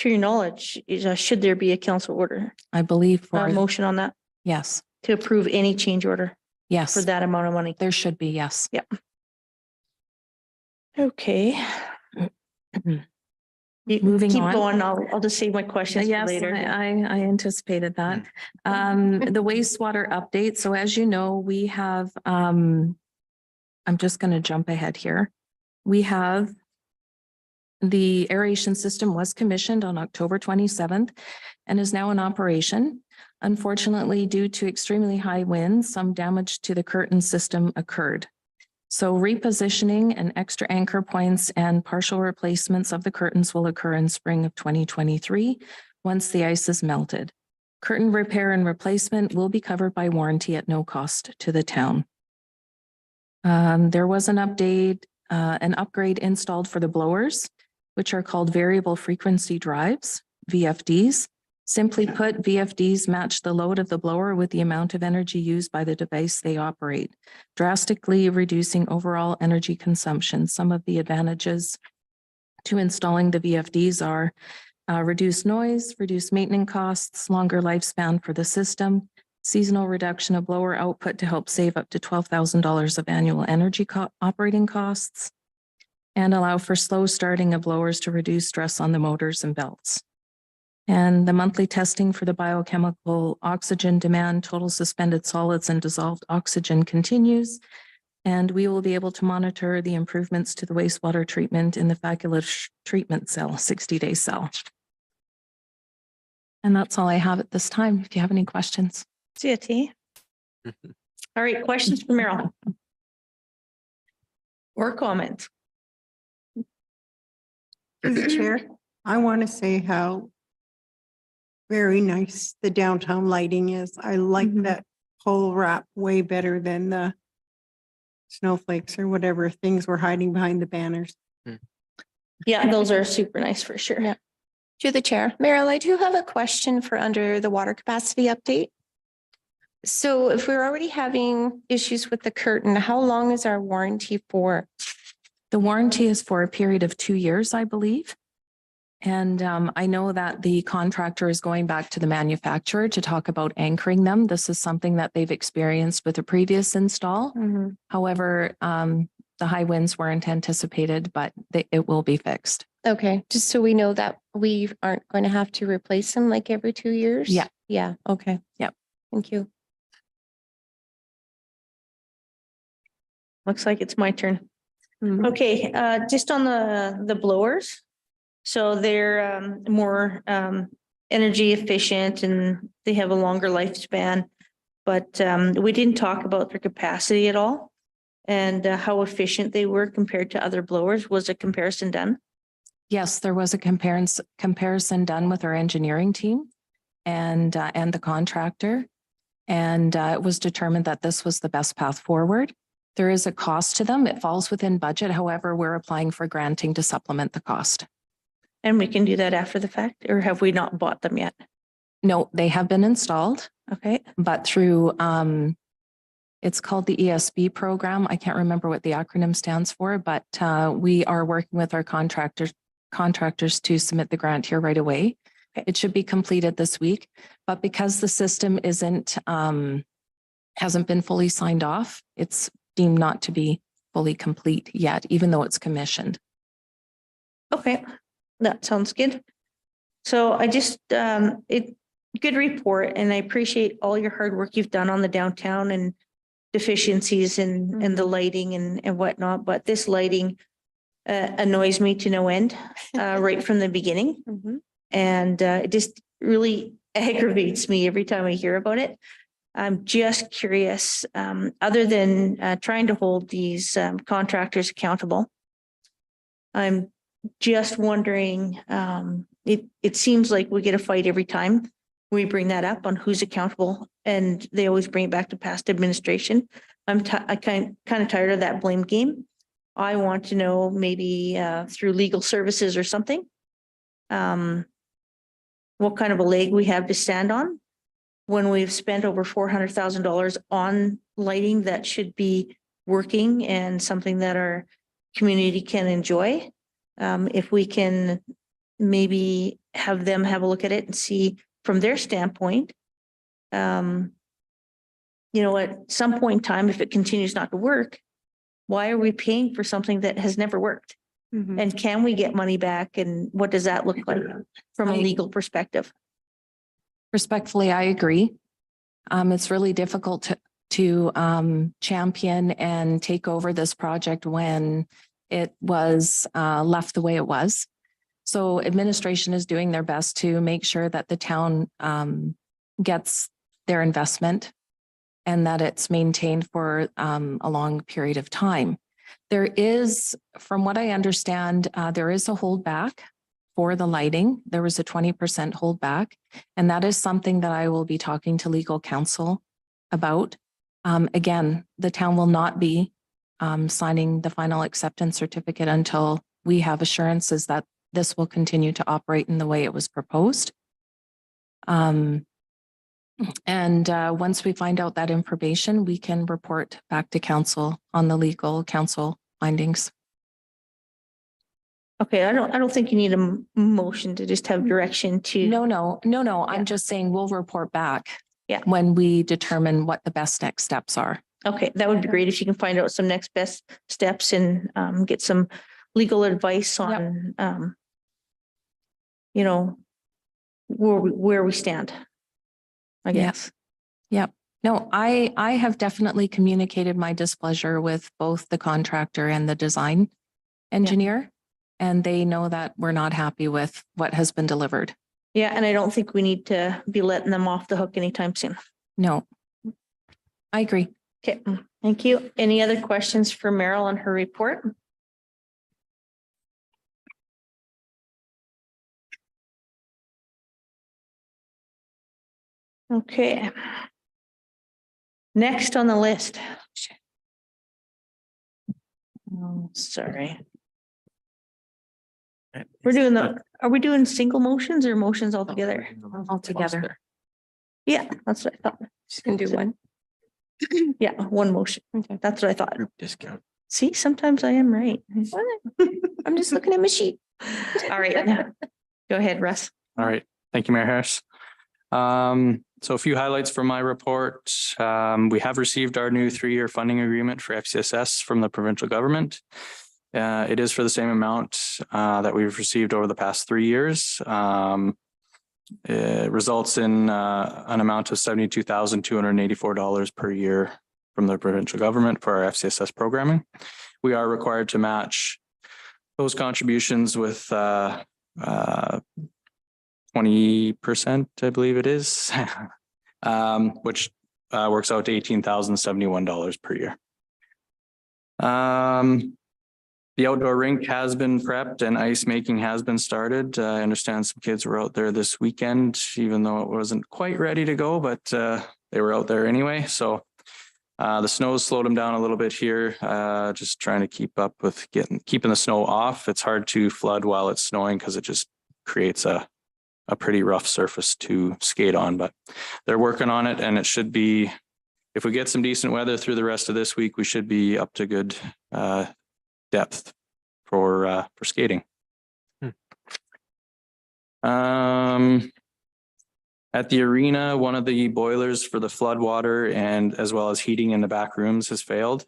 your knowledge, should there be a council order, I believe a for, motion on that yes, to approve any change order yes, for that amount of money? there should be, yes. Okay. Moving Keep on. going. I'll just save my questions for Yes, later. I anticipated that. The wastewater update. So as you know, we have, I'm just going to jump ahead here. We have the aeration system was commissioned on October 27th and is now in operation. Unfortunately, due to extremely high winds, some damage to the curtain system occurred. So repositioning and extra anchor points and partial replacements of the curtains will occur in spring of 2023 once the ice is melted. Curtain repair and replacement will be covered by warranty at no cost to the town. There was an upgrade installed for the blowers, which are called variable frequency drives, VFDs. Simply put, VFDs match the load of the blower with the amount of energy used by the device they operate, drastically reducing overall energy consumption. Some of the advantages to installing the VFDs are reduced noise, reduced maintenance costs, longer lifespan for the system, seasonal reduction of blower output to help save up to $12,000 of annual energy operating costs, and allow for slow starting of blowers to reduce stress on the motors and belts. And the monthly testing for the biochemical oxygen demand, total suspended solids and dissolved oxygen continues. And we will be able to monitor the improvements to the wastewater treatment in the Faculous treatment cell, 60-day cell. And that's all I have at this time. If you have any questions. See it, T. All right, questions for Meryl? Or comments? Through the chair, I want to say how very nice the downtown lighting is. I like that whole wrap way better than the snowflakes or whatever things were hiding behind the banners. Yeah, those are super nice for sure. Yeah. To the chair, Meryl, I do have a question for under the water capacity update. So if we're already having issues with the curtain, how long is our warranty for? The warranty is for a period of 2 years, I believe. And I know that the contractor is going back to the manufacturer to talk about anchoring them. This is something that they've experienced with a previous install. However, the high winds weren't anticipated, but it will be fixed. Okay, just so we know that we aren't going to have to replace them like every 2 years? Yeah. Yeah, okay. Yep. Thank you. Looks like it's my turn. Okay, just on the blowers. So they're more energy efficient and they have a longer lifespan. But we didn't talk about their capacity at all and how efficient they were compared to other blowers. Was a comparison done? Yes, there was a comparison done with our engineering team and the contractor. And it was determined that this was the best path forward. There is a cost to them. It falls within budget. However, we're applying for granting to supplement the cost. And we can do that after the fact, or have we not bought them yet? No, they have been installed, Okay, but through, it's called the ESB program. I can't remember what the acronym stands for, but we are working with our contractors to submit the grant here right away. It should be completed this week, but because the system hasn't been fully signed off, it's deemed not to be fully complete yet, even though it's commissioned. okay, that sounds good. So I just, good report, and I appreciate all your hard work you've done on the downtown and deficiencies in the lighting and whatnot, but this lighting annoys me to no end, right from the beginning. And it just really aggravates me every time I hear about it. I'm just curious, other than trying to hold these contractors accountable, I'm just wondering, it seems like we get a fight every time we bring that up on who's accountable, and they always bring it back to past administration. I kind of tired of that blame game. I want to know, maybe through legal services or something, what kind of a leg we have to stand on when we've spent over $400,000 on lighting that should be working and something that our community can enjoy. If we can maybe have them have a look at it and see from their standpoint, at some point in time, if it continues not to work, why are we paying for something that has never worked? And can we get money back? And what does that look like from a legal perspective? Respectfully, I agree. It's really difficult to champion and take over this project when it was left the way it was. So administration is doing their best to make sure that the town gets their investment and that it's maintained for a long period of time. There is, from what I understand, there is a holdback for the lighting. There was a 20% holdback, and that is something that I will be talking to legal counsel about. Again, the town will not be signing the final acceptance certificate until we have assurances that this will continue to operate in the way it was proposed. And once we find out that information, we can report back to council on the legal counsel findings. Okay, I don't think you need a motion to just have direction to. No. Yeah. I'm just saying we'll report back. Yeah. When we determine what the best next steps are. Okay, that would be great if you can find out some next best steps and get some legal advice on where we stand, I guess. Yep. No, I have definitely communicated my displeasure with both the contractor and the design engineer, and they know that we're not happy with what has been delivered. Yeah, and I don't think we need to be letting them off the hook anytime soon. No, I agree. Okay, thank you. Any other questions for Meryl on her report? Okay. Next on the list. Oh, sorry. Are we doing single motions or motions altogether? Altogether. Yeah, that's what I thought. Just gonna do one. Yeah, one motion. Okay. That's what I thought. Group discount. See, sometimes I am right. I'm just looking at my sheet. All right. Go ahead, Russ. All right. Thank you, Mayor Harris. So a few highlights from my report. We have received our new 3-year funding agreement for FCSS from the provincial government. It is for the same amount that we've received over the past 3 years. It results in an amount of $72,284 per year from the provincial government for our FCSS programming. We are required to match those contributions with 20%, I believe it is, which works out to $18,071 per year. The outdoor rink has been prepped and ice making has been started. I understand some kids were out there this weekend, even though it wasn't quite ready to go, but they were out there anyway. So the snow has slowed them down a little bit here. Just trying to keep up with keeping the snow off. It's hard to flood while it's snowing because it just creates a pretty rough surface to skate on, but they're working on it, and it should be, if we get some decent weather through the rest of this week, we should be up to good depth for skating. At the arena, one of the boilers for the flood water and as well as heating in the back rooms has failed.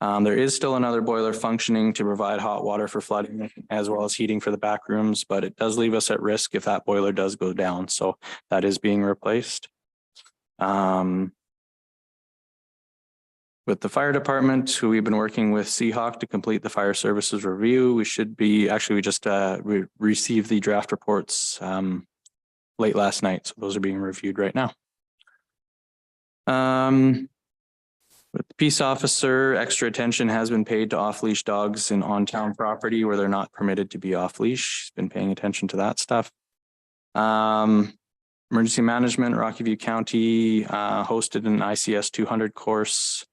There is still another boiler functioning to provide hot water for flooding as well as heating for the back rooms, but it does leave us at risk if that boiler does go down. So that is being replaced. with the fire department, who we've been working with Seahawk to complete the fire services review. We should be, actually, we just received the draft reports late last night. So those are being reviewed right now. With the peace officer, extra attention has been paid to off-leash dogs in on-town property where they're not permitted to be off-leash. She's been paying attention to that stuff. Emergency management, Rocky View County hosted an ICS 200 course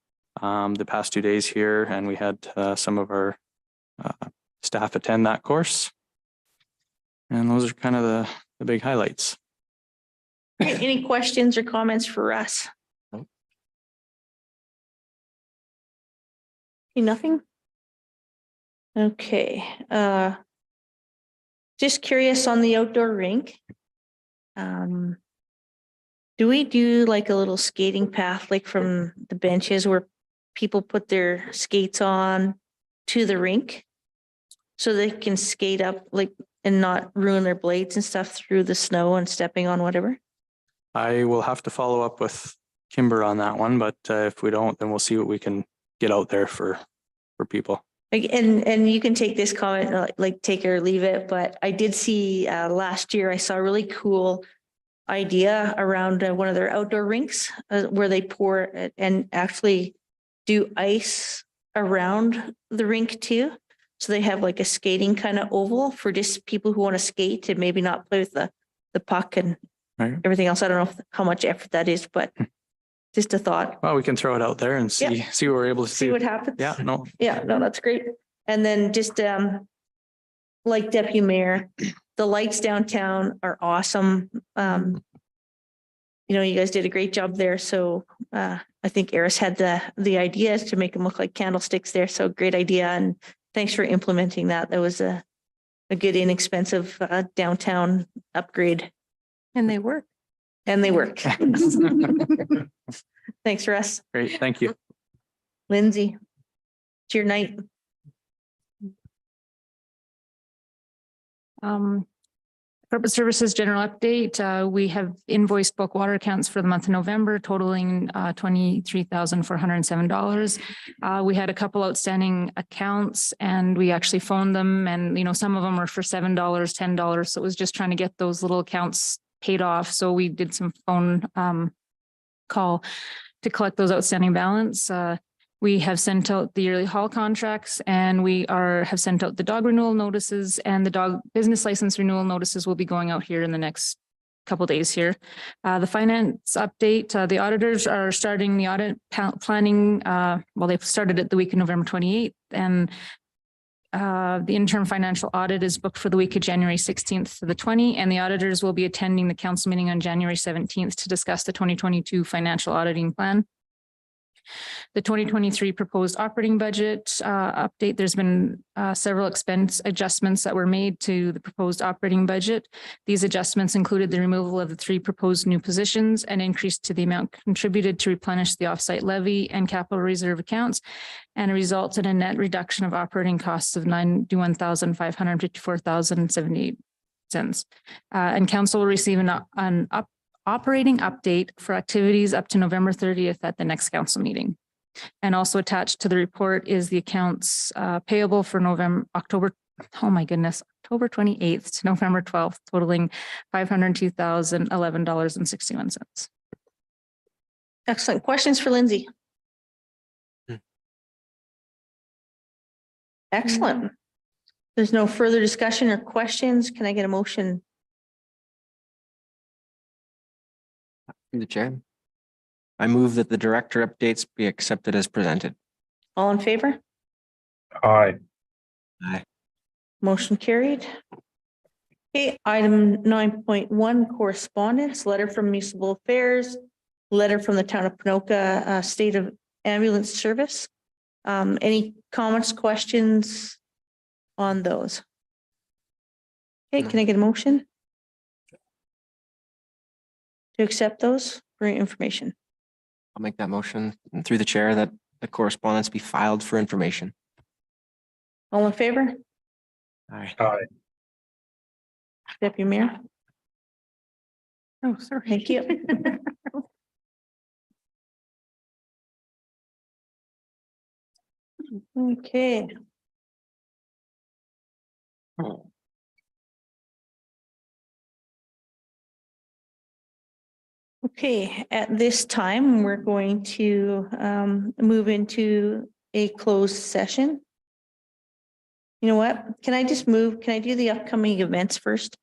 the past 2 days here, and we had some of our staff attend that course. And those are kind of the big highlights. Any questions or comments for Russ? No. Nothing? Okay, just curious on the outdoor rink. Do we do like a little skating path, like from the benches where people put their skates on to the rink? So they can skate up like and not ruin their blades and stuff through the snow and stepping on whatever? I will have to follow up with Kimber on that one, but if we don't, then we'll see what we can get out there for people. Like, and you can take this comment, like take it or leave it, but I did see last year, I saw a really cool idea around one of their outdoor rinks where they pour and actually do ice around the rink too. So they have like a skating kind of oval for just people who want to skate and maybe not play with the puck and Right. everything else. I don't know how much effort that is, but just a thought. Well, we can throw it out there and see what we're able to See what happens. Yeah, no, Yeah, no, that's great. And then just like Deputy Mayor, the lights downtown are awesome. You know, you guys did a great job there. So I think Eris had the idea to make them look like candlesticks there. So great idea. And thanks for implementing that. That was a good inexpensive downtown upgrade. And they work. And they work. Thanks, Russ. great, thank you. Lindsay, it's your night. Corporate Services General Update, we have invoiced bulk water accounts for the month of November totaling $23,407. We had a couple outstanding accounts and we actually phoned them and, you know, some of them were for $7, $10. So it was just trying to get those little accounts paid off. So we did some phone call to collect those outstanding balance. We have sent out the yearly haul contracts and we have sent out the dog renewal notices, and the dog business license renewal notices will be going out here in the next couple of days here. The finance update, the auditors are starting the audit planning. Well, they've started it the week of November 28th, and the interim financial audit is booked for the week of January 16th to the 20th, and the auditors will be attending the council meeting on January 17th to discuss the 2022 financial auditing plan. The 2023 proposed operating budget update, there's been several expense adjustments that were made to the proposed operating budget. These adjustments included the removal of the 3 proposed new positions, an increase to the amount contributed to replenish the offsite levy and capital reserve accounts, and a result in a net reduction of operating costs of $91,554,078. And council will receive an operating update for activities up to November 30th at the next council meeting. And also attached to the report is the accounts payable for October 28th to November 12th, totaling $502,011.61. Excellent. Questions for Lindsay? Excellent. There's no further discussion or questions. Can I get a motion? Through the chair. I move that the director updates be accepted as presented. All in favor? Aye. Motion carried. Okay, item 9.1, correspondence, letter from Municipal Affairs, letter from the town of Ponoka, State of Ambulance Service. Any comments, questions on those? Okay, can I get a motion to accept those for information? I'll make that motion through the chair that the correspondence be filed for information. All in favor? Aye. Aye. Deputy Mayor? Oh, sorry. Thank you. Okay. Okay, at this time, we're going to move into a closed session. You know what? Can I just move? Can I do the upcoming events first?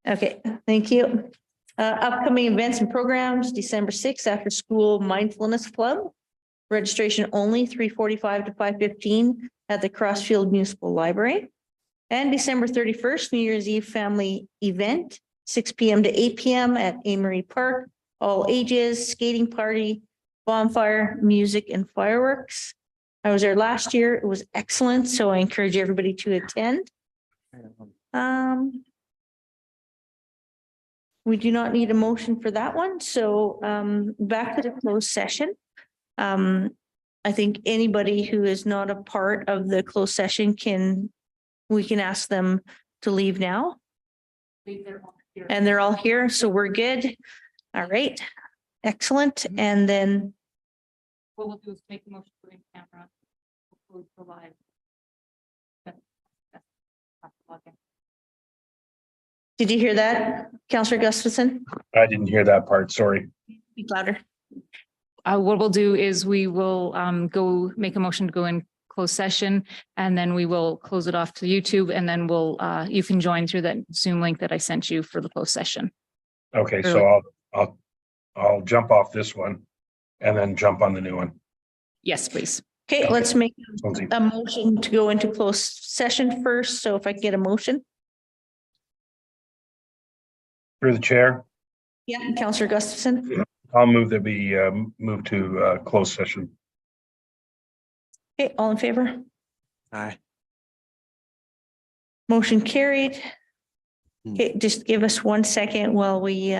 Okay, thank you. Upcoming events and programs, December 6th, after school mindfulness club. Registration only 3:45 to 5:15 at the Crossfield Municipal Library. And December 31st, New Year's Eve family event, 6 PM to 8 PM at Amory Park, all ages, skating party, bonfire, music and fireworks. I was there last year. It was excellent, so I encourage everybody to attend. We do not need a motion for that one, so back to the closed session. I think anybody who is not a part of the closed session we can ask them to leave now. And they're all here, so we're good. All right, excellent. And then What we'll do is make the motion to go in camera. We'll close the live. did you hear that, Councillor Gustafson? I didn't hear that part, sorry. Speak louder. What we'll do is we will go make a motion to go in closed session, and then we will close it off to YouTube, and then you can join through that Zoom link that I sent you for the closed session. Okay, so I'll jump off this one and then jump on the new one. Yes, please. Okay, let's make Lindsay. a motion to go into closed session first. So if I can get a motion. Through the chair, Yeah, Councillor Gustafson. I'll move that we move to closed session. Okay, all in favor? Aye. Motion carried. Okay, just give us 1 second while we